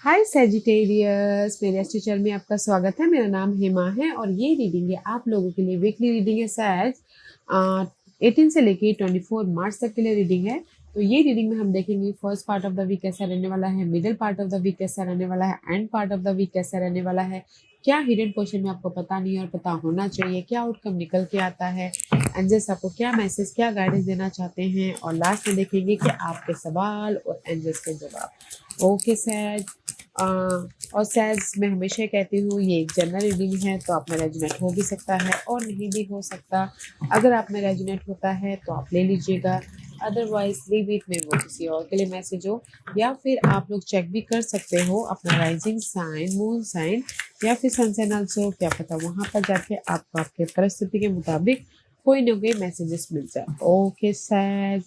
हाय Sagittarius, मेरे teacher में आपका स्वागत है। मेरा नाम हेमा है और ये रीडिंग है आप लोगों के लिए। वीकली रीडिंग है सैज 18 से लेके 24 मार्च तक के लिए रीडिंग है। तो ये रीडिंग में हम देखेंगे first part of the week कैसा रहने वाला है, middle part of the week कैसा रहने वाला है, end part of the week कैसा रहने वाला है। क्या हिडन क्वेश्चन में आपको पता नहीं है और पता होना चाहिए, क्या आउटकम निकल के आता है, एंजल्स आपको क्या मैसेज, क्या गाइडेंस देना चाहते हैं, और लास्ट में देखेंगे कि आपके सवाल और एंजल्स के जवाब। ओके सैज। और सैज मैं हमेशा कहती हूँ ये एक जनरल रीडिंग है, तो आप में रेजोनेट हो भी सकता है और नहीं भी हो सकता। अगर आप में रेजोनेट होता है तो आप ले लीजिएगा, अदरवाइज लीव इट में वो किसी और के लिए मैसेज हो। या फिर आप लोग चेक भी कर सकते हो अपना राइजिंग साइन, मून साइन या फिर सन साइन ऑल्सो, क्या पता वहाँ पर जाके आपको आपके परिस्थिति के मुताबिक कोई ना कोई मैसेजेस मिल जाए। ओके सैज।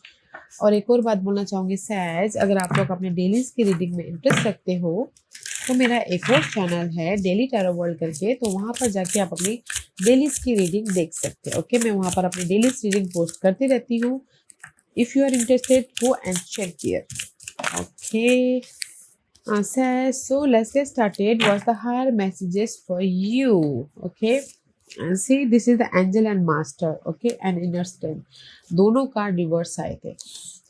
और एक और बात बोलना चाहूँगी सैज, अगर आप लोग अपने डेलीज की रीडिंग में इंटरेस्ट रखते हो तो मेरा एक और चैनल है डेली टैरो वर्ल्ड करके, तो वहाँ पर जाके आप अपनी डेलीज की रीडिंग देख सकते हैं। ओके, मैं वहाँ पर अपनी डेलीज रीडिंग पोस्ट करती रहती हूँ। If you are interested go and check here. Okay so let's get started. What's the higher messages for you? Okay, and see this is the angel and master, okay, and inner strength। दोनों card reverse आए थे,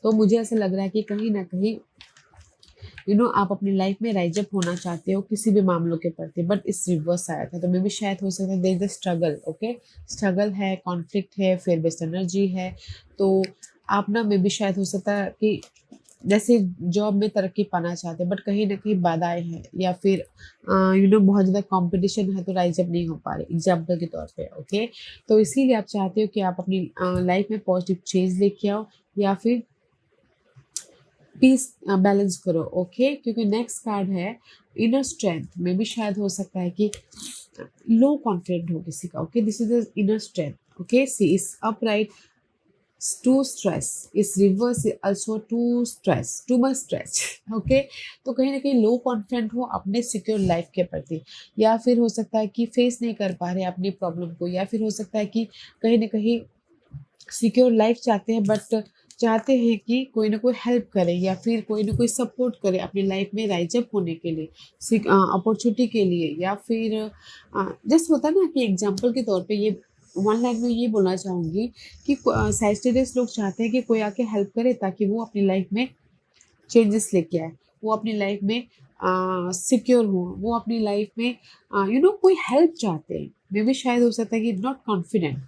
तो मुझे ऐसा लग रहा है कि कहीं ना कहीं आप अपनी लाइफ में राइज अप होना चाहते हो किसी भी मामलों के प्रति, बट इस रिवर्स आया था, तो मे भी शायद हो सकता है there is the struggle. Okay, struggle है, कॉन्फ्लिक्ट है, फेयर बेस्ड एनर्जी है। तो आप ना मे भी शायद हो सकता है कि जैसे जॉब में तरक्की पाना चाहते हैं, बट कहीं ना कहीं बाधाएं हैं, या फिर बहुत ज़्यादा कंपटीशन है, तो राइज अप नहीं हो पा रहे एग्जाम्पल के तौर पे। ओके, तो इसीलिए आप चाहते हो कि आप अपनी लाइफ में पॉजिटिव चेंज लेके आओ, या फिर पीस बैलेंस करो। ओके, क्योंकि नेक्स्ट कार्ड है इनर स्ट्रेंथ। में भी शायद हो सकता है कि लो कॉन्फिडेंट हो किसी का। Okay, this is the inner strength. Okay, see is upright, too stress, is reverse also too stress, too much stress. Okay, तो कहीं ना कहीं लो कॉन्फिडेंट हो अपने सिक्योर लाइफ के प्रति, या फिर हो सकता है कि फेस नहीं कर पा रहे अपनी प्रॉब्लम को, या फिर हो सकता है कि कहीं ना कहीं सिक्योर लाइफ चाहते हैं, बट चाहते हैं कि कोई ना कोई हेल्प करे या फिर कोई ना कोई सपोर्ट करे अपनी लाइफ में राइज अप होने के लिए, अपॉर्चुनिटी के लिए, या फिर जस्ट होता है ना कि एग्जांपल के तौर पे ये वन लाइन में ये बोलना चाहूँगी कि साइस्टेरियस लोग चाहते हैं कि कोई आके हेल्प करे ताकि वो अपनी लाइफ में चेंजेस लेके आए, वो अपनी लाइफ में सिक्योर हो, वो अपनी लाइफ में कोई हेल्प चाहते हैं। मे भी शायद हो सकता है कि not confident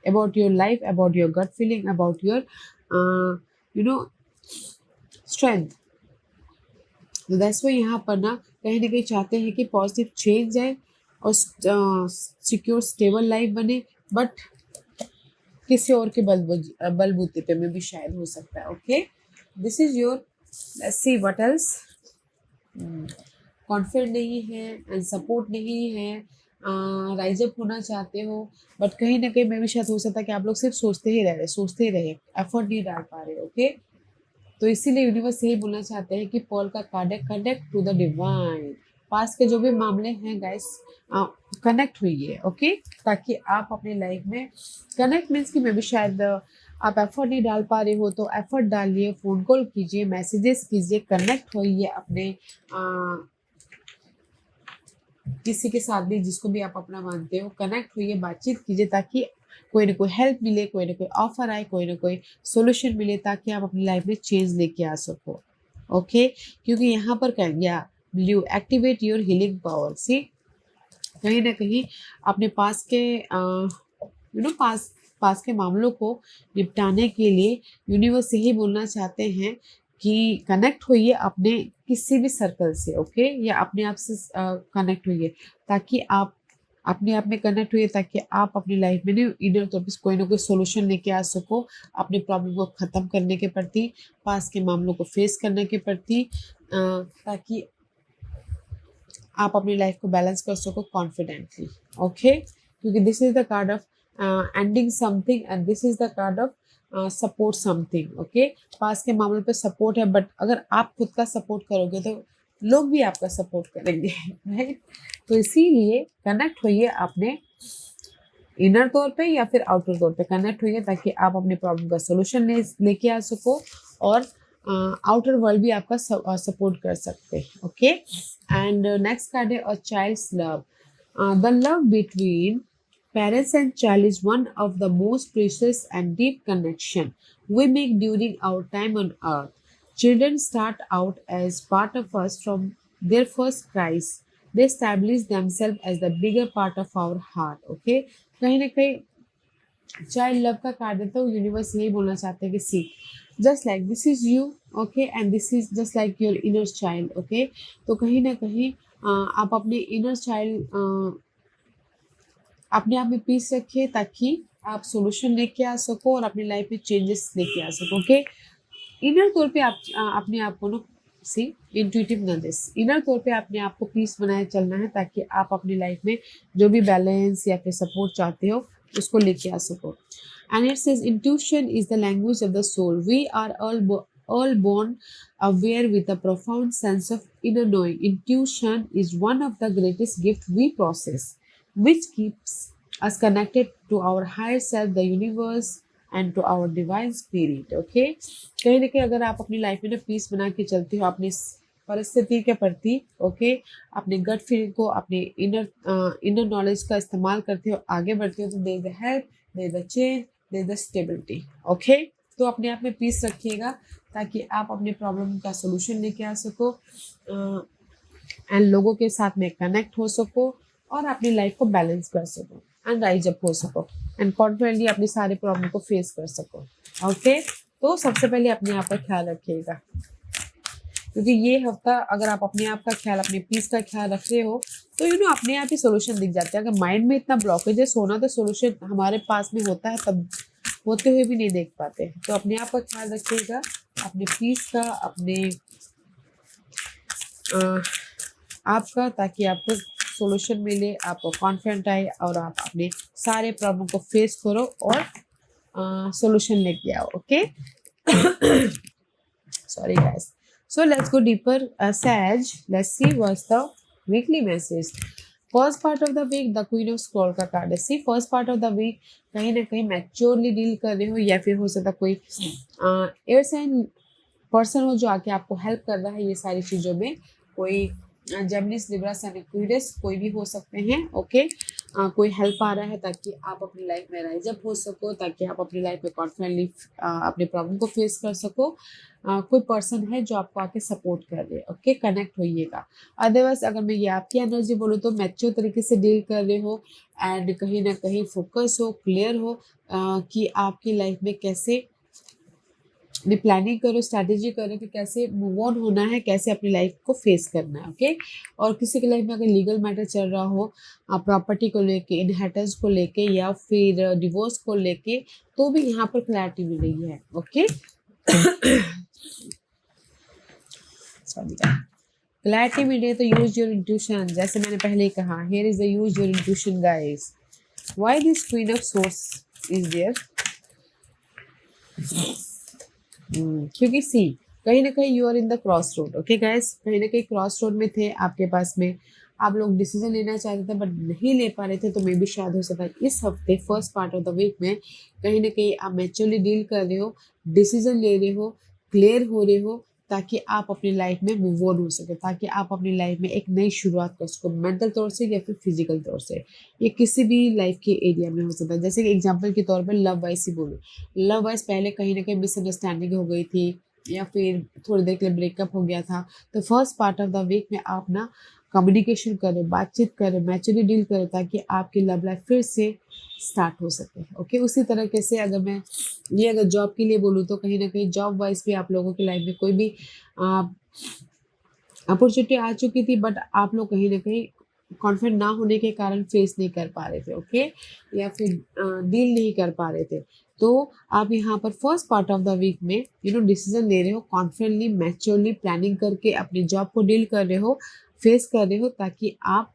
about your life, about your gut feeling, about your you know strength। तो दैट्स वाई यहाँ पर ना कहीं चाहते हैं कि पॉजिटिव चेंज आए और सिक्योर स्टेबल लाइफ बने, बट किसी और के बलबूते पे में भी शायद हो सकता है। Okay, this is your, let's see what else. Confident नहीं है एंड सपोर्ट नहीं है, राइज अप होना चाहते हो, बट कहीं ना कहीं मैं भी शायद हो सकता है कि आप लोग सिर्फ सोचते ही रहे, एफर्ट नहीं डाल पा रहे। ओके, तो इसीलिए यूनिवर्स यही बोलना चाहते हैं कि पॉल का कार्ड है कनेक्ट टू द डिवाइन। पास के जो भी मामले हैं गाइस, कनेक्ट हुई ओके, ताकि आप अपनी लाइफ में कनेक्ट मीन्स कि मैं भी शायद आप एफर्ट नहीं डाल पा रहे हो, तो एफर्ट डालिए, फ़ोन कॉल कीजिए, मैसेजेस कीजिए, कनेक्ट होइए अपने किसी के साथ भी, जिसको भी आप अपना मानते हो, कनेक्ट होइए, बातचीत कीजिए, ताकि कोई ना कोई हेल्प मिले, कोई ना कोई ऑफर आए, कोई ना कोई सोल्यूशन मिले, ताकि आप अपनी लाइफ में चेंज लेके आ सको। ओके, क्योंकि यहाँ पर क्या गया, blue activate your healing power. See कहीं ना कहीं अपने पास के पास के मामलों को निपटाने के लिए यूनिवर्स यही बोलना चाहते हैं कि कनेक्ट होइए अपने किसी भी सर्कल से। ओके, या अपने आप से कनेक्ट होइए, ताकि आप अपने आप में कनेक्ट हुए, ताकि आप अपनी लाइफ में इनर तौर पर कोई ना कोई सोल्यूशन लेके आ सको अपने प्रॉब्लम को ख़त्म करने के प्रति, पास के मामलों को फेस करने के प्रति, ताकि आप अपनी लाइफ को बैलेंस कर सको कॉन्फिडेंटली। ओके, क्योंकि this is the card of ending something and this is the card of support something. Okay, पास के मामलों पे सपोर्ट है, बट अगर आप खुद का सपोर्ट करोगे तो लोग भी आपका सपोर्ट करेंगे। राइट, तो इसीलिए कनेक्ट होइए अपने इनर तौर पे या फिर आउटर तौर पे कनेक्ट होइए, ताकि आप अपनी प्रॉब्लम का सोल्यूशन लेके आ सको और आउटर वर्ल्ड भी आपका सपोर्ट कर सकते हैं. ओके, एंड नेक्स्ट कार्ड है a child's love. The love between parents and child is one of the most precious and deep connection we make during our time on earth. Children start out as part of us from their first cries. They establish themselves as the bigger part of our heart. Okay, कहीं ना कहीं child love का card है तो universe यही बोलना चाहते हैं कि see just like this is you, okay, and this is just like your inner child. Okay, तो कहीं ना कहीं आप अपने इनर चाइल्ड अपने आप में पीस रखिए ताकि आप सॉल्यूशन लेके आ सको और अपनी लाइफ में चेंजेस लेके आ सको. ओके, इनर तौर पे आप अपने आप को ना सी इंट्यूटिव न दिस इनर तौर पे अपने आप को पीस बनाए चलना है ताकि आप अपनी लाइफ में जो भी बैलेंस या फिर सपोर्ट चाहते हो उसको लेके आ सको. And it says intuition is the language of the soul. We are all born aware with a profound sense of inner knowing. Intuition is one of the greatest gifts we possess, which keeps us connected to our higher self, the universe, and to our divine spirit. Okay, कहीं ना कहीं अगर आप अपनी life में ना piece बना के चलते हो अपनी परिस्थिति के प्रति, ओके, अपने गट फीलिंग को, अपने इनर नॉलेज का इस्तेमाल करते हो, आगे बढ़ते हो, तो there is the help, there is the change, there is the stability. Okay, तो अपने आप में पीस रखिएगा ताकि आप अपने प्रॉब्लम का सोल्यूशन लेके आ सको एंड लोगों के साथ में कनेक्ट हो सको और अपनी लाइफ को बैलेंस कर सको एंड राइज अप हो सको एंड कॉन्फिडेंटली अपने सारे प्रॉब्लम को फेस कर सको. ओके, तो सबसे पहले अपने आप का ख्याल रखिएगा क्योंकि ये हफ्ता अगर आप अपने आप का ख्याल, अपने पीस का ख्याल रख रहे हो तो अपने आप ही सोल्यूशन दिख जाते हैं. अगर माइंड में इतना ब्लॉकेजेस होना तो सोल्यूशन हमारे पास में होता है तब होते हुए भी नहीं देख पाते. तो अपने आप का ख्याल रखिएगा, अपने पीस का, अपने आपका, ताकि आपको सोल्यूशन मिले, आपको कॉन्फिडेंट आए और आप अपने सारे प्रॉब्लम को फेस करो और सोल्यूशन लेके आओ. Okay, sorry guys, so let's go deeper. Sag, let's see what's the weekly message. First part of the week the queen of scroll का कार्ड है. See first part of the week कहीं ना कहीं maturely deal कर रहे हो या फिर हो सकता कोई एयर साइन पर्सन हो जो आके आपको हेल्प कर रहा है ये सारी चीज़ों में. कोई जेमिनिस, लिब्रा, सन, एक्वेरियस कोई भी हो सकते हैं. ओके, कोई हेल्प आ रहा है ताकि आप अपनी लाइफ में राइज अप हो सको, ताकि आप अपनी लाइफ में कॉन्फिडेंटली अपने प्रॉब्लम को फेस कर सको. कोई पर्सन है जो आपको आके सपोर्ट कर रहे हैं. Okay, connect होइएगा. अदरवाइज अगर मैं ये आपकी एनर्जी बोलूँ तो मैच्योर तरीके से डील कर रहे हो एंड कहीं ना कहीं फोकस हो, क्लियर हो कि आपकी लाइफ में कैसे भी प्लानिंग करो, स्ट्रैटेजी करो कि कैसे मूव ऑन होना है, कैसे अपनी लाइफ को फेस करना है. ओके, और किसी की लाइफ में अगर लीगल मैटर चल रहा हो प्रॉपर्टी को लेके, इनहेरिटेंस को लेके या फिर डिवोर्स को लेके, तो भी यहाँ पर क्लैरिटी मिल रही है. ओके, सॉरी, क्लैरिटी मिल रही है तो यूज योर इंट्यूशन. जैसे मैंने पहले ही कहा, here is the use your intuition guys. Why this queen of swords is there? क्योंकि सी कहीं ना कहीं you are in the cross road. Okay guys, कहीं ना कहीं क्रॉस रोड में थे, आपके पास में आप लोग डिसीजन लेना चाहते थे बट नहीं ले पा रहे थे. तो मे भी शायद हो सकता है इस हफ्ते first part of the week में कहीं ना कहीं आप मैच्योरली डील कर रहे हो, डिसीजन ले रहे हो, क्लियर हो रहे हो ताकि आप अपनी लाइफ में मूव ऑन हो सके, ताकि आप अपनी लाइफ में एक नई शुरुआत कर सको, मेंटल तौर से या फिर फिजिकल तौर से. ये किसी भी लाइफ के एरिया में हो सकता है. जैसे कि एग्जांपल के तौर पर लव वाइज ही बोलूँ, लव वाइज पहले कहीं ना कहीं मिसअंडरस्टैंडिंग हो गई थी या फिर थोड़ी देर के लिए ब्रेकअप हो गया था. तो first part of the week में आप ना कम्युनिकेशन करें, बातचीत करें, मैच्योरली डील करें ताकि आपकी लव लाइफ फिर से स्टार्ट हो सके. ओके, उसी तरीके से अगर मैं ये अगर जॉब के लिए बोलूँ तो कहीं ना कहीं जॉब वाइज भी आप लोगों की लाइफ में कोई भी अपॉर्चुनिटी आ चुकी थी बट आप लोग कहीं ना कहीं कॉन्फिडेंट ना होने के कारण फेस नहीं कर पा रहे थे. ओके, या फिर डील नहीं कर पा रहे थे. तो आप यहाँ पर first part of the week में डिसीजन ले रहे हो, कॉन्फिडेंटली, मैच्योरली प्लानिंग करके अपनी जॉब को डील कर रहे हो, फेस कर रहे हो ताकि आप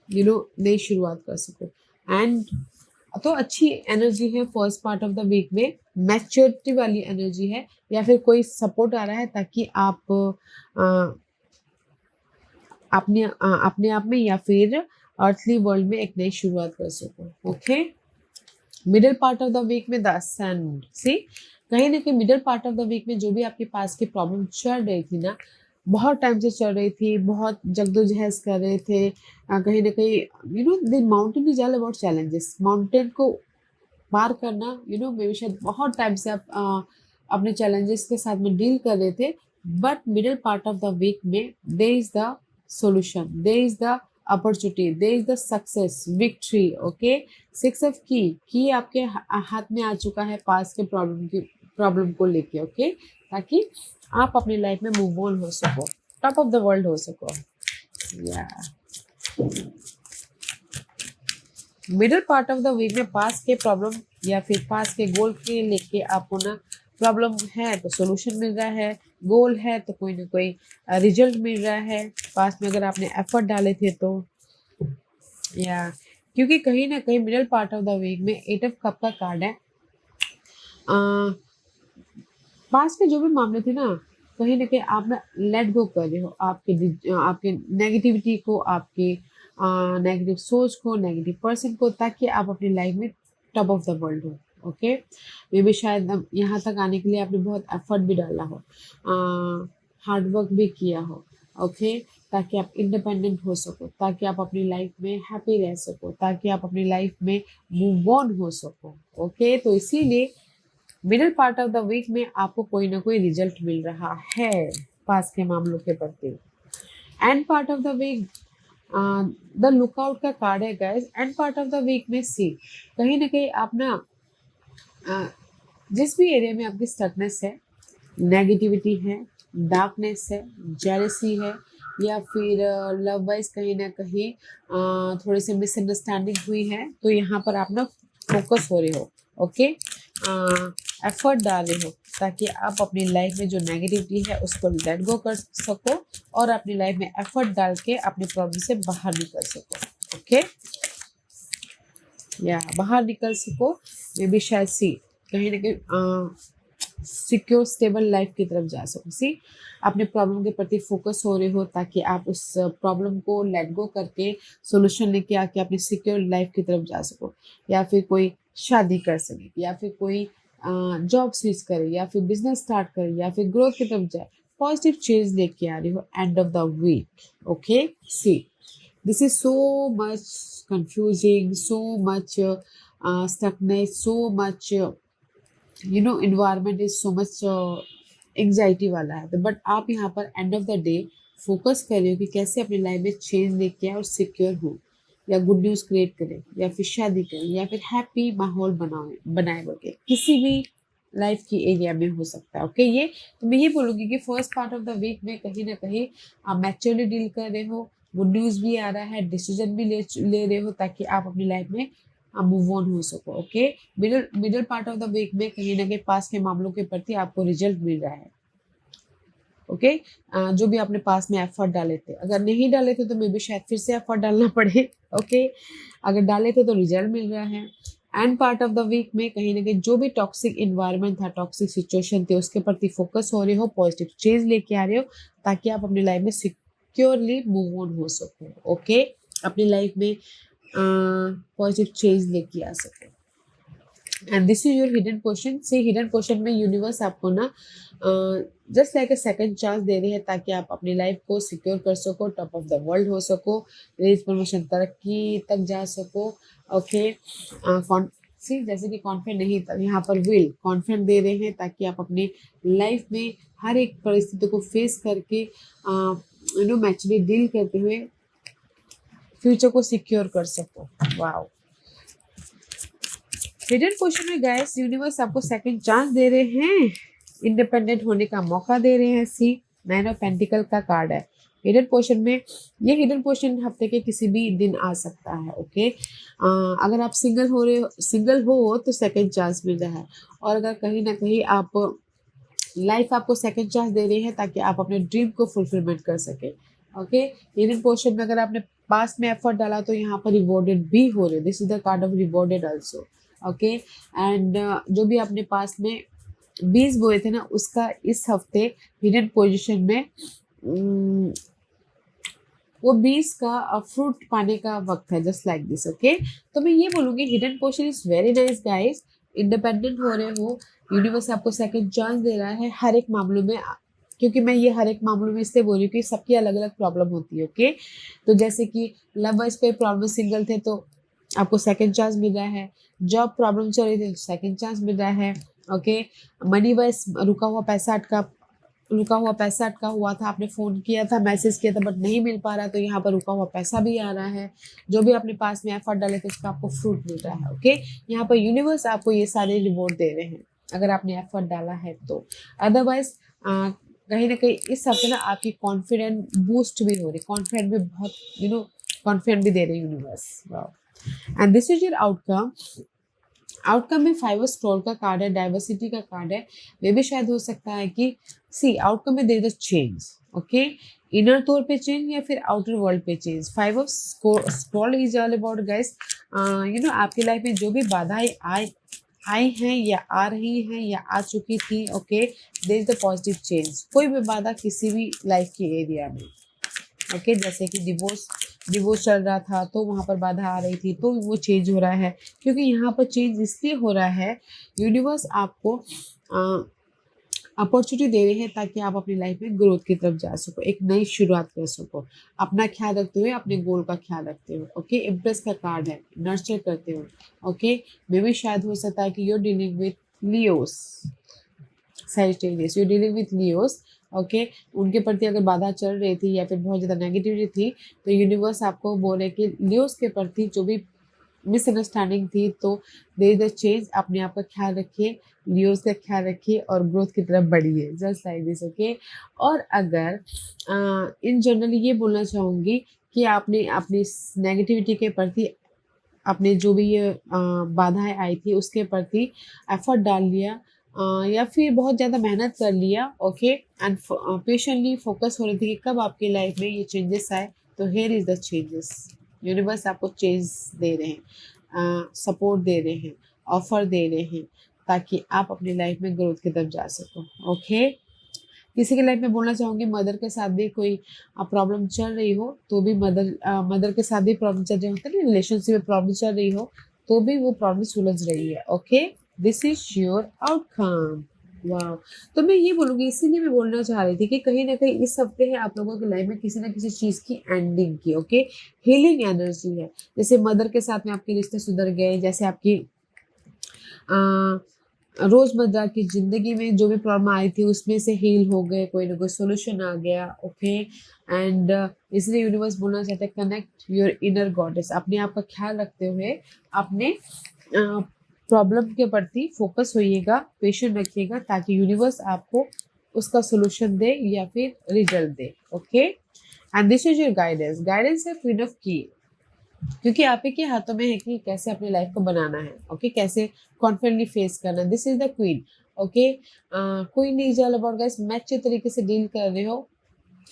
नई शुरुआत कर सको. एंड तो अच्छी एनर्जी है first part of the week में, मैच्योरिटी वाली एनर्जी है या फिर कोई सपोर्ट आ रहा है ताकि आप अपने आप में या फिर अर्थली वर्ल्ड में एक नई शुरुआत कर सको. Okay, middle part of the week में द सन. सी कहीं ना कहीं middle part of the week में जो भी आपके पास की प्रॉब्लम चल रही थी ना, बहुत टाइम से चल रही थी, बहुत जद्दोजहद कर रहे थे, कहीं ना कहीं the mountain is all about challenges. Mountain को पार करना, मे बी शायद बहुत टाइम से आप अपने चैलेंजेस के साथ में डील कर रहे थे, but middle part of the week में there is the solution, there is the opportunity, there is the success, victory, okay। Six of की आपके हाथ में आ चुका है पास के प्रॉब्लम को लेके, ओके, ताकि आप अपनी लाइफ में मूव ऑन हो सको, टॉप ऑफ द वर्ल्ड हो सको। या middle part of the week में पास के प्रॉब्लम या फिर पास के गोल के लेके आपको ना प्रॉब्लम है तो सोल्यूशन मिल रहा है, गोल है तो कोई ना कोई रिजल्ट मिल रहा है, पास में अगर आपने एफर्ट डाले थे तो। या क्योंकि कहीं ना कहीं middle part of the week में एट ऑफ कप का कार्ड है। पास के जो भी मामले थे ना, कहीं ना कहीं आप ना लेट गो कर रहे हो आपके नेगेटिविटी को, आपके नेगेटिव सोच को, नेगेटिव पर्सन को, ताकि आप अपनी लाइफ में टॉप ऑफ द वर्ल्ड हो, ओके। मे बी शायद यहाँ तक आने के लिए आपने बहुत एफर्ट भी डाला हो, हार्ड वर्क भी किया हो, ओके, ताकि आप इंडिपेंडेंट हो सको, ताकि आप अपनी लाइफ में हैप्पी रह सको, ताकि आप अपनी लाइफ में मूव ऑन हो सको, ओके। तो इसीलिए middle part of the week में आपको कोई ना कोई रिजल्ट मिल रहा है पास के मामलों के प्रति। End part of the week the lookout का कार्ड है guys. End part of the week में सी कहीं ना कहीं आप ना जिस भी एरिया में आपकी स्टकनेस है, नेगेटिविटी है, डार्कनेस है, जेलसी है, या फिर लव वाइज कहीं ना कहीं थोड़ी सी मिसअंडरस्टैंडिंग हुई है, तो यहाँ पर आप ना फोकस हो रहे हो, ओके, एफर्ट डाल रहे हो, ताकि आप अपनी लाइफ में जो नेगेटिविटी है उसको लेट गो कर सको और अपनी लाइफ में एफर्ट डाल के अपनी प्रॉब्लम से बाहर निकल सको, ओके। या बाहर निकल सको, मे बी शायद सी कहीं ना कहीं सिक्योर स्टेबल लाइफ की तरफ जा सको। सी अपने प्रॉब्लम के प्रति फोकस हो रहे हो, ताकि आप उस प्रॉब्लम को लेट गो करके सोल्यूशन लेके आके अपनी सिक्योर लाइफ की तरफ जा सको, या फिर कोई शादी कर सके, या फिर कोई जॉब स्विच करे, या फिर बिजनेस स्टार्ट करे, या फिर ग्रोथ की तरफ जाए, पॉजिटिव चेंज लेके आ रही हो end of the week, okay. See this is so much confusing, so much stuckness, so much environment is so much anxiety वाला है, तो बट आप यहाँ पर and of the day focus कर रहे हो कि कैसे अपनी लाइफ में चेंज लेके आए और सिक्योर हो, या गुड न्यूज़ क्रिएट करें, या फिर शादी करें, या फिर हैप्पी माहौल बनाए बगे, किसी भी लाइफ की एरिया में हो सकता है, ओके। ये तो मैं ये बोलूँगी कि first part of the week में कहीं ना कहीं आप मैच्योरली डील कर रहे हो, गुड न्यूज़ भी आ रहा है, डिसीजन भी ले रहे हो, ताकि आप अपनी लाइफ में मूव ऑन हो सको, okay. Middle part of the week में कहीं ना कहीं पास के मामलों के प्रति आपको रिजल्ट मिल रहा है, ओके। जो भी आपने पास में एफर्ट डाले थे, अगर नहीं डाले थे तो मे बी शायद फिर से एफर्ट डालना पड़े, ओके। अगर डाले थे तो रिजल्ट मिल रहा है। End part of the week में कहीं ना कहीं जो भी टॉक्सिक इन्वायरमेंट था, टॉक्सिक सिचुएशन थे, उसके प्रति फोकस हो रहे हो, पॉजिटिव चेंज लेके आ रहे हो, ताकि आप अपनी लाइफ में सिक्योरली मूव ऑन हो सको, ओके। अपनी लाइफ में पॉजिटिव चेंज लेके आ सको। And this is your hidden question. से हिडन क्वेश्चन में यूनिवर्स आपको ना just like a second chance दे रही है, ताकि आप अपनी लाइफ को सिक्योर कर सको, टॉप ऑफ द वर्ल्ड हो सको, रेज प्रमोशन तरक्की तक जा सको, ओके। सी जैसे कि कॉन्फिडेंट नहीं था, यहाँ पर विल कॉन्फिडेंट दे रहे हैं, ताकि आप अपनी लाइफ में हर एक परिस्थिति को फेस करके मैचुअली डील करते हुए फ्यूचर को सिक्योर कर सको। वाओ, हिडन क्वेश्चन में गाइस यूनिवर्स आपको सेकंड चांस दे रहे हैं, इंडिपेंडेंट होने का मौका दे रहे हैं। सी नाइन ऑफ पेंटिकल का कार्ड है हिडन क्वेश्चन में। ये हिडन क्वेश्चन हफ्ते के किसी भी दिन आ सकता है, ओके। अगर आप सिंगल हो तो सेकंड चांस मिल रहा है, और अगर कहीं ना कहीं आप लाइफ आपको सेकंड चांस दे रही है, ताकि आप अपने ड्रीम को फुलफिलमेंट कर सके, ओके। हिडन क्वेश्चन में अगर आपने पास्ट में एफर्ट डाला तो यहाँ पर रिवॉर्डेड भी हो रहे, this is the card of rewarded also, okay. And जो भी आपने पास में बीज बोए थे ना, उसका इस हफ्ते हिडन पोजीशन में वो बीज का फ्रूट पाने का वक्त है, जस्ट लाइक दिस, ओके। तो मैं ये बोलूँगी hidden position is very nice guys. Independent हो रहे हो, यूनिवर्स आपको सेकंड चांस दे रहा है हर एक मामलों में, क्योंकि मैं ये हर एक मामलों में इसलिए बोल रही हूँ कि सबकी अलग अलग प्रॉब्लम होती है। ओके, तो जैसे कि लव वाइज पे प्रॉब्लम सिंगल थे तो आपको सेकंड चांस मिल रहा है, जॉब प्रॉब्लम चल रही थी तो सेकंड चांस मिल रहा है। ओके, मनी वाइज रुका हुआ पैसा अटका हुआ था, आपने फ़ोन किया था, मैसेज किया था बट नहीं मिल पा रहा, तो यहाँ पर रुका हुआ पैसा भी आ रहा है। जो भी आपने पास में एफर्ट डाले थे उसका आपको फ्रूट मिल रहा है। ओके, यहाँ पर यूनिवर्स आपको ये सारे रिवॉर्ड दे रहे हैं अगर आपने एफर्ट डाला है तो। अदरवाइज कहीं ना कहीं इस हफ्ते ना आपकी कॉन्फिडेंट बूस्ट भी हो रही, कॉन्फिडेंट भी बहुत कॉन्फिडेंट भी दे रही universe. And this is your outcome. Outcome में 5 स्क्रॉल का कार्ड है, डाइवर्सिटी का कार्ड है। वे भी शायद हो सकता है कि सी आउटकम में there is change. Okay, inner तौर पे चेंज या फिर आउटर वर्ल्ड पे change. 5 of scroll is all about guys, आपकी लाइफ में जो भी बाधाएं आई हैं या आ रही हैं या आ चुकी थी, okay, there is the positive change. कोई भी बाधा किसी भी लाइफ के एरिया में, ओके, जैसे कि डिवोर्स चल रहा था तो वहाँ पर बाधा आ रही थी तो वो चेंज हो रहा है, क्योंकि यहाँ पर चेंज इसलिए हो रहा है, यूनिवर्स आपको अपॉर्चुनिटी दे रही है ताकि आप अपनी लाइफ में ग्रोथ की तरफ जा सको, एक नई शुरुआत कर सको, अपना ख्याल रखते हुए, अपने गोल का ख्याल रखते हुए। ओके, इम्प्रेस का कार्ड है, नर्चर करते हुए। ओके, मे भी शायद हो सकता है कि you're dealing with Leos, Sagittarius, you're dealing with Leos, okay, उनके प्रति अगर बाधा चल रही थी या फिर बहुत ज़्यादा नेगेटिविटी थी तो यूनिवर्स आपको बोले कि लियोस के प्रति जो भी मिसअंडरस्टैंडिंग थी तो देयर इज अ चेंज। अपने आप का ख्याल रखिए, लियोस का ख्याल रखिए और ग्रोथ की तरफ बढ़िए, जस्ट लाइक दिस। ओके, और अगर इन जनरल ये बोलना चाहूँगी कि आपने अपनी नेगेटिविटी के प्रति, आपने जो भी ये बाधाएं आई थी उसके प्रति एफर्ट डाल लिया, या फिर बहुत ज़्यादा मेहनत कर लिया, ओके, एंड पेशेंटली फोकस हो रही थी कि कब आपकी लाइफ में ये चेंजेस आए, तो here is the changes. Universe आपको चेंज दे रहे हैं, सपोर्ट दे रहे हैं, ऑफर दे रहे हैं ताकि आप अपनी लाइफ में ग्रोथ की तरफ जा सको। ओके, किसी की लाइफ में बोलना चाहूँगी मदर के साथ भी कोई प्रॉब्लम चल रही हो तो भी मदर के साथ भी प्रॉब्लम चल रही होता है ना, रिलेशनशिप में प्रॉब्लम चल रही हो तो भी वो प्रॉब्लम सुलझ रही है। Okay, this is your outcome. वाह, तो मैं ये बोलूँगी, इसीलिए मैं बोलना चाह रही थी कि कहीं ना कहीं इस हफ्ते है आप लोगों की लाइफ में किसी ना किसी चीज़ की एंडिंग की। ओके, हीलिंग एनर्जी है, जैसे मदर के साथ में आपके रिश्ते सुधर गए, जैसे आपकी रोजमर्रा की जिंदगी में जो भी प्रॉब्लम आई थी उसमें से हील हो गए, कोई ना कोई सोल्यूशन आ गया। ओके, एंड इसलिए यूनिवर्स बोलना चाहते हैं कनेक्ट योर इनर गॉडेस, अपने आप का ख्याल रखते हुए अपने प्रॉब्लम के प्रति फोकस होइएगा, पेशेंट रखिएगा ताकि यूनिवर्स आपको उसका सोल्यूशन दे या फिर result they. Okay, and this is your guidance. Guidance है क्वीन ऑफ की, क्योंकि आप ही के हाथों में है कि कैसे अपनी लाइफ को बनाना है। ओके, कैसे कॉन्फिडेंटली फेस करना। This is the queen. Okay, queen is all about guys mature तरीके से डील कर रहे हो।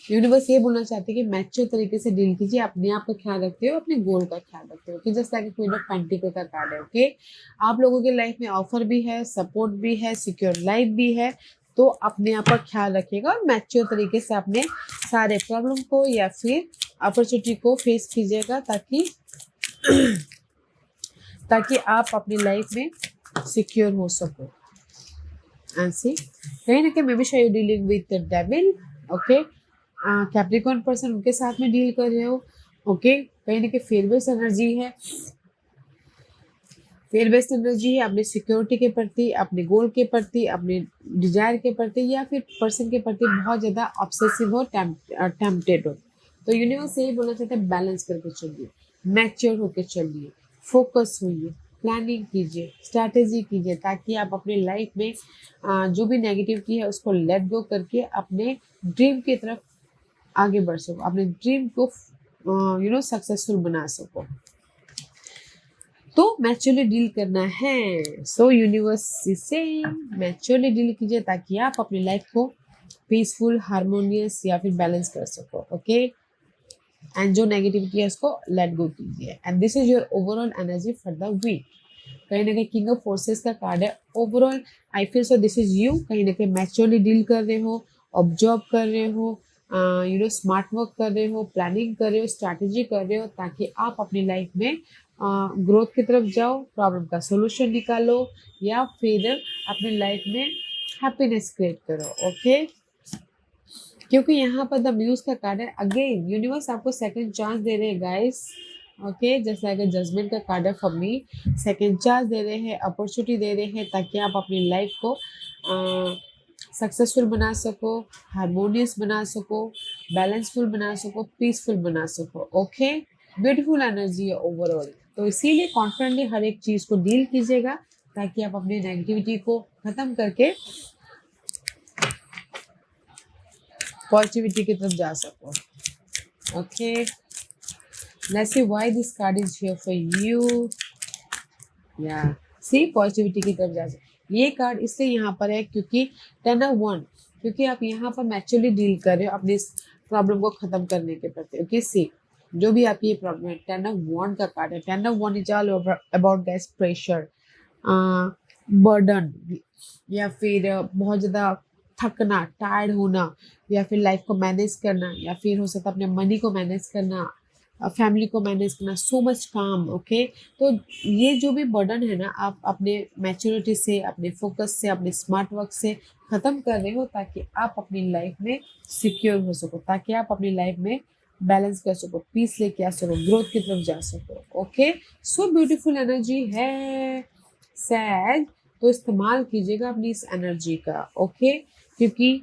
यूनिवर्स ये बोलना चाहते हैं कि मैच्योर तरीके से डील कीजिए, अपने आप का ख्याल रखते हो, अपने गोल का ख्याल रखते हो। कि just like queen of pentacle का कार्ड है। ओके, आप लोगों के लाइफ में ऑफर भी है, सपोर्ट भी है, सिक्योर लाइफ भी है, तो अपने आप का ख्याल रखिएगा और मैच्योर तरीके से अपने सारे प्रॉब्लम को या फिर अपॉर्चुनिटी को फेस कीजिएगा ताकि आप अपनी लाइफ में सिक्योर हो सको। एंड सी कहीं ना कहीं मे बी शायद dealing with the devil. Okay, Capricorn person उनके साथ में डील कर रहे हो। ओके, कहीं ना कहीं फेयर बेस्ड एनर्जी है, फेयर बेस्ड एनर्जी है अपने सिक्योरिटी के प्रति, अपने गोल के प्रति, अपने डिजायर के प्रति या फिर पर्सन के प्रति बहुत ज़्यादा ऑब्सेसिव हो, टेम्पटेड हो। तो यूनिवर्स यही बोलना चाहते हैं बैलेंस करके चलिए, मैच्योर होकर चलिए, फोकस होइए, प्लानिंग कीजिए, स्ट्रैटेजी कीजिए ताकि आप अपने लाइफ में जो भी नेगेटिविटी है उसको लेट गो करके अपने ड्रीम की तरफ आगे बढ़ सको, अपने ड्रीम को सक्सेसफुल बना सको। तो मैच्योरली डील करना है। सो यूनिवर्स से मैच्योरली डील कीजिए ताकि आप अपनी लाइफ को पीसफुल, हारमोनियस या फिर बैलेंस कर सको। ओके, एंड जो नेगेटिविटी है उसको लेट गो कीजिए। And this is your overall energy for the week. कहीं ना कहीं किंग ऑफ फोर्सेस का कार्ड है। Overall I feel so this is you, कहीं ना कहीं मैच्योरली डील कर रहे हो, ऑब्जर्व कर रहे हो, स्मार्ट वर्क कर रहे हो, प्लानिंग कर रहे हो, स्ट्रैटेजी कर रहे हो ताकि आप अपनी लाइफ में ग्रोथ की तरफ जाओ, प्रॉब्लम का सोल्यूशन निकालो, या फिर अपनी लाइफ में हैप्पीनेस क्रिएट करो। ओके, क्योंकि यहाँ पर द म्यूज का कार्ड है। अगेन यूनिवर्स आपको सेकंड चांस दे रहे हैं guys. Okay, just like judgement का कार्ड है फॉर मी। सेकंड चांस दे रहे हैं, अपॉर्चुनिटी दे रहे हैं, ताकि आप अपनी लाइफ को सक्सेसफुल बना सको, हारमोनियस बना सको, बैलेंसफुल बना सको, पीसफुल बना सको। ओके, ब्यूटीफुल एनर्जी है ओवरऑल। तो इसीलिए कॉन्फिडेंटली हर एक चीज को डील कीजिएगा, ताकि आप अपनी नेगेटिविटी को खत्म करके पॉजिटिविटी की तरफ जा सको। Okay, let's see why this card is here for you. या सी, पॉजिटिविटी की तरफ जा सको। ये कार्ड इसलिए यहाँ पर है क्योंकि 10 ऑफ वन, क्योंकि आप यहाँ पर मैच्योरली डील कर रहे हो अपनी इस प्रॉब्लम को खत्म करने के प्रति। ओके, सी, जो भी आपकी ये प्रॉब्लम है, 10 ऑफ वन का कार्ड है। 10 of one is all about gas pressure, burden, या फिर बहुत ज़्यादा थकना, टायर्ड होना, या फिर लाइफ को मैनेज करना, या फिर हो सकता है अपने मनी को मैनेज करना, फैमिली को मैनेज करना, सो मच काम। ओके, तो ये जो भी बर्डन है ना, आप अपने मैच्योरिटी से, अपने फोकस से, अपने स्मार्ट वर्क से ख़त्म कर रहे हो, ताकि आप अपनी लाइफ में सिक्योर हो सको, ताकि आप अपनी लाइफ में बैलेंस कर सको, पीस लेके आ सको, ग्रोथ की तरफ जा सको। ओके, सो ब्यूटीफुल एनर्जी है सैज, तो इस्तेमाल कीजिएगा अपनी इस एनर्जी का। ओके, क्योंकि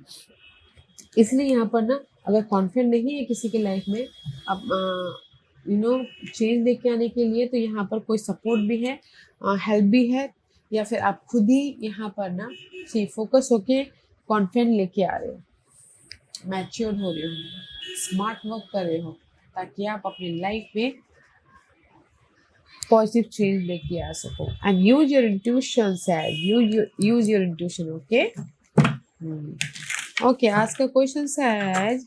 इसलिए यहाँ पर ना, अगर कॉन्फिडेंट नहीं है किसी की लाइफ में अब चेंज लेके आने के लिए, तो यहाँ पर कोई सपोर्ट भी है, हेल्प भी है, या फिर आप खुद ही यहाँ पर ना फोकस होके कॉन्फिडेंट लेके आ रहे हो, मैच्योर हो रहे हो, स्मार्ट वर्क कर रहे हो, ताकि आप अपनी लाइफ में पॉजिटिव चेंज लेके आ सको। And use your intuition sad, use your intuition. Okay, okay, आज का क्वेश्चन सैज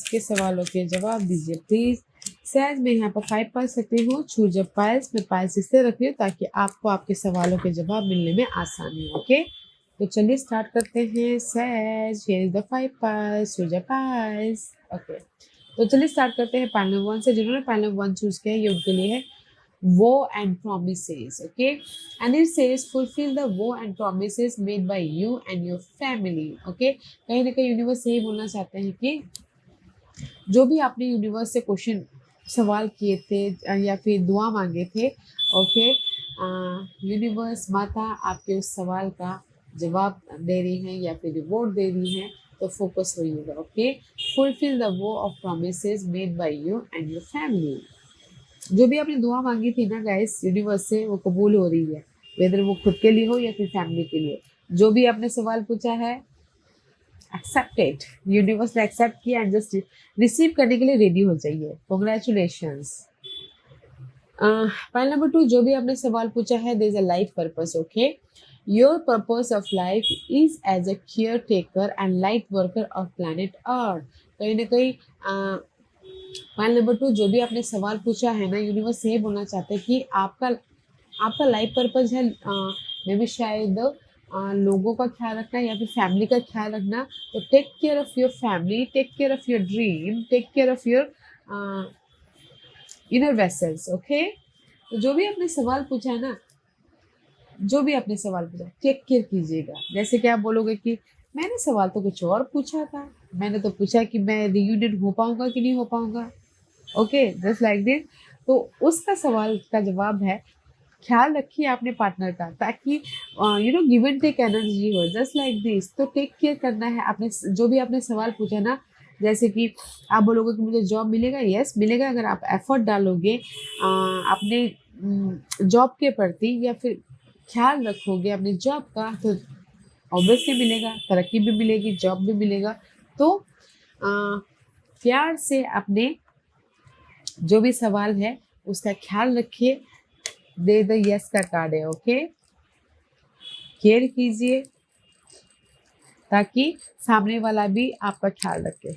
के सवालों के जवाब दीजिए प्लीज। सैज मैं यहाँ पर 5 पा सकती हूँ, चूज अ पाइल्स, मैं पाइल्स इसलिए रख रही हूँ ताकि आपको आपके सवालों के जवाब मिलने में आसानी हो। ओके, तो चलिए स्टार्ट करते हैं। Says, here is the 5 piles, choose a piles. Okay, तो चलिए स्टार्ट करते हैं पैनल 1 से। जिन्होंने पैनल 1 चूज किया है, ये उनके लिए है woe and promises. Okay, and it says fulfill the woe and promises made by you and your family. Okay, कहीं ना कहीं यूनिवर्स यही बोलना चाहते हैं कि जो भी आपने यूनिवर्स से क्वेश्चन सवाल किए थे या फिर दुआ मांगे थे, ओके, यूनिवर्स माता आपके उस सवाल का जवाब दे रही हैं या फिर रिवॉर्ड दे रही हैं, तो फोकस होइएगा। ओके, फुलफिल द वो of promises made by you and your family. जो भी आपने दुआ मांगी थी ना गाइस, यूनिवर्स से वो कबूल हो रही है, वेदर वो खुद के लिए हो या फिर फैमिली के लिए। जो भी आपने सवाल पूछा है, एक्सेप्टेड, यूनिवर्स ने एक्सेप्ट किया एंड जस्ट रिसीव करने के लिए रेडी हो जाइए। कॉन्ग्रेचुलेशंस। पॉइंट नंबर 2, जो भी आपने सवाल पूछा है, there is a life purpose. Okay, your purpose of life is as a caretaker and light worker of planet Earth. कहीं ना कहीं पॉइंट नंबर 2, जो भी आपने सवाल पूछा है ना, यूनिवर्स ये बोलना चाहते हैं कि आपका लाइफ पर्पस है मे बी शायद लोगों का ख्याल रखना या फिर फैमिली का ख्याल रखना। तो take care of your family, take care of your dream, take care of your inner vessels. Okay, तो जो भी आपने सवाल पूछा है ना, जो भी आपने सवाल पूछा, टेक केयर कीजिएगा। जैसे कि आप बोलोगे कि मैंने सवाल तो कुछ और पूछा था, मैंने तो पूछा कि मैं रियूनियन हो पाऊंगा कि नहीं हो पाऊंगा। Okay, just like this. तो उसका सवाल का जवाब है ख्याल रखिए अपने पार्टनर का, ताकि गिव एंड टेक एनर्जी हो, जस्ट लाइक दिस। तो टेक केयर करना है आपने, जो भी आपने सवाल पूछा ना। जैसे कि आप बोलोगे कि मुझे जॉब मिलेगा, यस मिलेगा, अगर आप एफर्ट डालोगे अपने जॉब के प्रति, या फिर ख्याल रखोगे अपने जॉब का, तो ऑब्वियसली मिलेगा, तरक्की भी मिलेगी, जॉब भी मिलेगा। तो प्यार से अपने जो भी सवाल है उसका ख्याल रखिए। दे द यस का कार्ड है। ओके, केयर कीजिए ताकि सामने वाला भी आपका ख्याल रखे।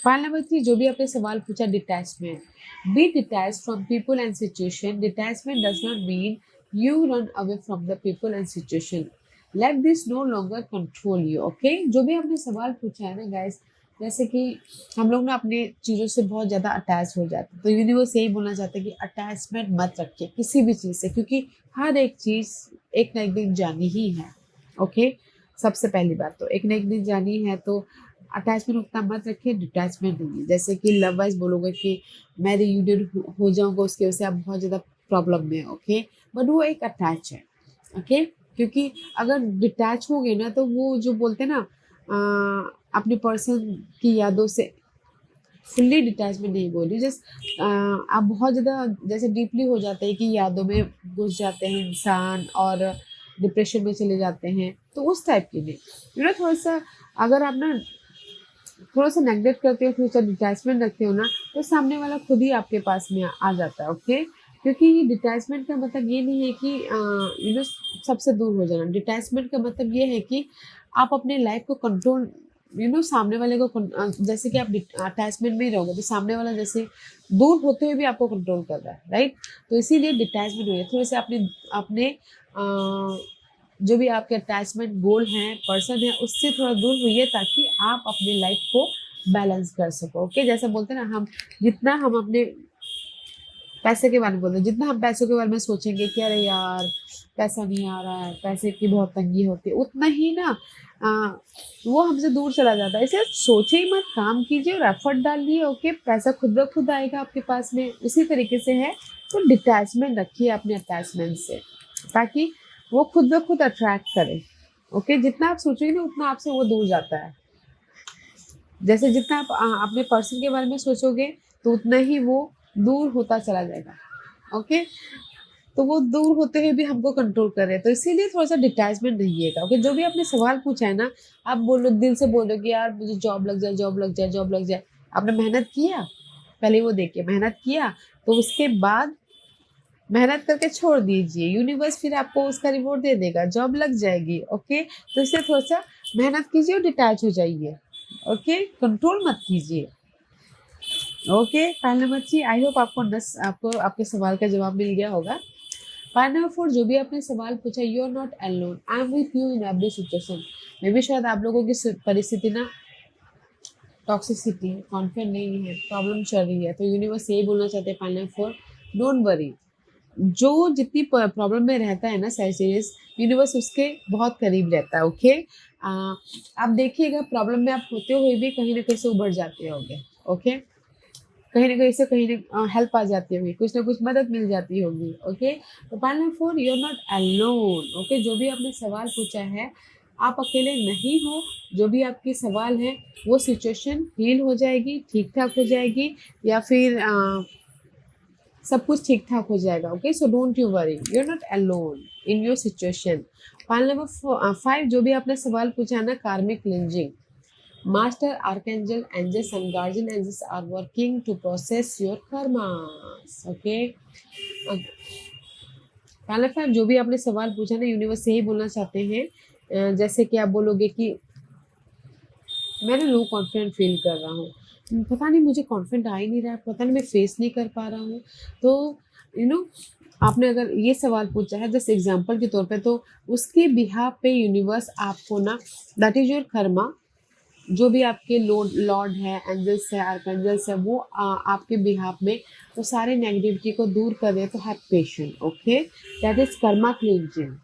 पॉइंट नंबर 3, जो भी आपने सवाल पूछा, detachment. Be detach from people and situation. Detachment does not mean you run away from the people and situation. Let this no longer control you. Okay, जो भी आपने सवाल पूछा है ना गाइस, जैसे कि हम लोग ना अपने चीज़ों से बहुत ज़्यादा अटैच हो जाते हैं, तो यूनिवर्स यही बोलना चाहता है कि अटैचमेंट मत रखिए किसी भी चीज़ से, क्योंकि हर एक चीज़ एक ना एक दिन जानी ही है। ओके, सबसे पहली बात तो एक ना एक दिन जानी है, तो अटैचमेंट उतना मत रखिए, डिटैचमेंट नहीं। जैसे कि लव वाइज बोलोगे कि मैं रियूनियन हो जाऊंगा, उसकी वजह से आप बहुत ज़्यादा प्रॉब्लम में, ओके, बट वो एक अटैच है। ओके, क्योंकि अगर डिटैच हो गए ना, तो वो जो बोलते हैं ना, अपने पर्सन की यादों से फुल्ली डिटैचमेंट नहीं बोल रही, जस्ट आप बहुत ज़्यादा जैसे डीपली हो जाते हैं कि यादों में घुस जाते हैं इंसान और डिप्रेशन में चले जाते हैं, तो उस टाइप की नहीं। थोड़ा सा अगर आप ना थोड़ा सा नेगलेक्ट करते हो, थोड़ा सा डिटैचमेंट रखते हो ना, तो सामने वाला खुद ही आपके पास में आ जाता है। ओके, क्योंकि डिटैचमेंट का मतलब ये नहीं है कि सबसे दूर हो जाना। डिटैचमेंट का मतलब ये है कि आप अपने लाइफ को कंट्रोल, सामने वाले को जैसे कि आप अटैचमेंट में ही रहोगे, तो सामने वाला जैसे दूर होते हुए भी आपको कंट्रोल कर रहा है, राइट। तो इसीलिए डिटैचमेंट हुई है, थोड़े से अपने अपने जो भी आपके अटैचमेंट गोल हैं, पर्सन है, उससे थोड़ा दूर होइए, ताकि आप अपनी लाइफ को बैलेंस कर सको। ओके, जैसे बोलते हैं ना, हम जितना हम अपने पैसे के बारे में बोलते हैं, जितना हम पैसों के बारे में सोचेंगे कि अरे यार पैसा नहीं आ रहा है, पैसे की बहुत तंगी होती है, उतना ही ना आ, वो हमसे दूर चला जाता है। इसे सोचे ही मत, काम कीजिए और एफर्ट डालिए। ओके, पैसा खुद ब खुद आएगा आपके पास में। उसी तरीके से है, तो डिटैचमेंट रखिए अपने अटैचमेंट से, ताकि वो खुद ब खुद अट्रैक्ट करे। ओके, जितना आप सोचेंगे ना, उतना आपसे वो दूर जाता है। जैसे जितना आप अपने पर्सन के बारे में सोचोगे, तो उतना ही वो दूर होता चला जाएगा। ओके, तो वो दूर होते हुए भी हमको कंट्रोल कर रहे हैं, तो इसीलिए थोड़ा सा डिटैचमेंट रहिएगा। ओके, जो भी आपने सवाल पूछा है ना, आप बोलो, दिल से बोलो कि यार मुझे जॉब लग जाए, जॉब लग जाए, जॉब लग जाए। आपने मेहनत किया, पहले वो देखिए, मेहनत किया तो उसके बाद मेहनत करके छोड़ दीजिए, यूनिवर्स फिर आपको उसका रिवॉर्ड दे देगा, जॉब लग जाएगी। ओके, तो इससे थोड़ा सा मेहनत कीजिए और डिटैच हो जाइए। ओके, कंट्रोल मत कीजिए। Okay, point number 3, I hope आपको आपके सवाल का जवाब मिल गया होगा। पॉइंट नंबर 4, जो भी आपने सवाल पूछा, you are not alone, I am with you in every situation. मे भी शायद आप लोगों की परिस्थिति ना टॉक्सिसिटी, कॉन्फिडेंट नहीं है, प्रॉब्लम चल रही है, तो यूनिवर्स यही बोलना चाहते हैं पॉइंट नंबर 4, डोंट वरी। जो जितनी प्रॉब्लम में रहता है ना साइजिस, यूनिवर्स उसके बहुत करीब रहता है। ओके, आप देखिएगा, प्रॉब्लम में आप होते हुए भी कहीं ना कहीं से उभर जाते होंगे। ओके, कहीं ना कहीं से कहीं ना हेल्प आ जाती होगी, कुछ ना कुछ मदद मिल जाती होगी। ओके, तो point number 4, you are not alone. Okay, जो भी आपने सवाल पूछा है, आप अकेले नहीं हो। जो भी आपकी सवाल है, वो सिचुएशन हील हो जाएगी, ठीक ठाक हो जाएगी, या फिर सब कुछ ठीक ठाक हो जाएगा। Okay, so don't you worry, you are not alone in your situation. Point number 5, जो भी आपने सवाल पूछा है ना, karmic cleansing, master archangel angels and guardian angels are working to process your karmas. Okay, पहला 5, जो भी आपने सवाल पूछा ना, यूनिवर्स से ही बोलना चाहते हैं। जैसे कि आप बोलोगे कि मैं ना लो कॉन्फिडेंट फील कर रहा हूँ, पता नहीं मुझे कॉन्फिडेंट आ ही नहीं रहा है, पता नहीं मैं फेस नहीं कर पा रहा हूँ। तो यू नो आपने अगर ये सवाल पूछा है जैसे एग्जांपल के तौर पे, तो उसके बिहाफ पे यूनिवर्स आपको ना, दैट इज योर कर्मा, जो भी आपके लॉर्ड है, एंजल्स है, आर्कएंजल्स है, वो आपके बिहाफ में तो सारे नेगेटिविटी को दूर कर रहे हैं। तो have patient. Okay, that is Karma cleansing.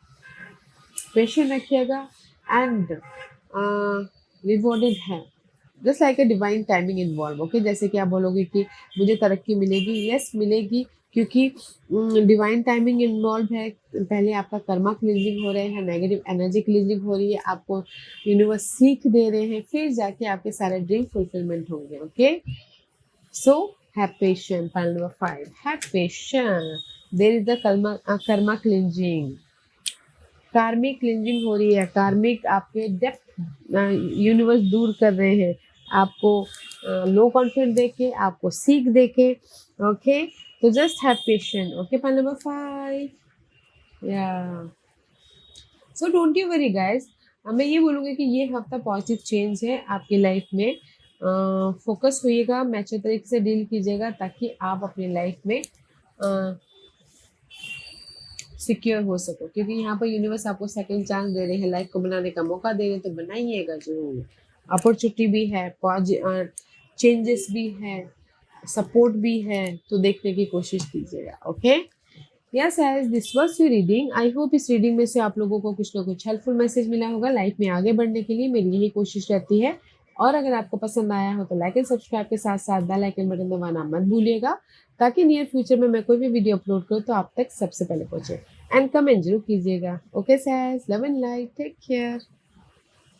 Patient रखिएगा एंड रिवॉर्डेड है, just like a divine timing involve. Okay, जैसे कि आप बोलोगे कि मुझे तरक्की मिलेगी, यस मिलेगी, क्योंकि डिवाइन टाइमिंग इन्वॉल्व है। पहले आपका कर्मा क्लींजिंग हो रहे हैं, नेगेटिव एनर्जी क्लींजिंग हो रही है, आपको यूनिवर्स सीख दे रहे हैं, फिर जाके आपके सारे ड्रीम फुलफिलमेंट होंगे। Okay, so have patience. Point number 5, have patience, there is the karma cleansing. Karmic cleansing हो रही है, कार्मिक आपके डेप्थ यूनिवर्स दूर कर रहे हैं, आपको लो कॉन्फिडेंस देके, आपको सीख देके। ओके, तो just have patience. Okay, point number 5, या सो डोंट यू वरी गाइस। मैं ये बोलूँगी कि ये हफ्ता पॉजिटिव चेंज है आपकी लाइफ में। फोकस होइएगा, मैच्योर तरीके से डील कीजिएगा, ताकि आप अपनी लाइफ में सिक्योर हो सको, क्योंकि यहाँ पर यूनिवर्स आपको सेकंड चांस दे रहे हैं, लाइफ को बनाने का मौका दे रहे हैं, तो बनाइएगा जरूर। अपॉर्चुनिटी भी है, चेंजेस भी है, सपोर्ट भी है, तो देखने की कोशिश कीजिएगा। Okay, yes as this was your reading. I hope इस रीडिंग में से आप लोगों को कुछ ना कुछ हेल्पफुल मैसेज मिला होगा। लाइफ में आगे बढ़ने के लिए मेरी यही कोशिश रहती है। और अगर आपको पसंद आया हो तो लाइक एंड सब्सक्राइब के साथ साथ बेल आइकन बटन दबाना मत भूलिएगा, ताकि नियर फ्यूचर में मैं कोई भी वीडियो अपलोड करूँ तो आप तक सबसे पहले पहुंचे। एंड कमेंट जरूर कीजिएगा। Okay says, love and light, take care.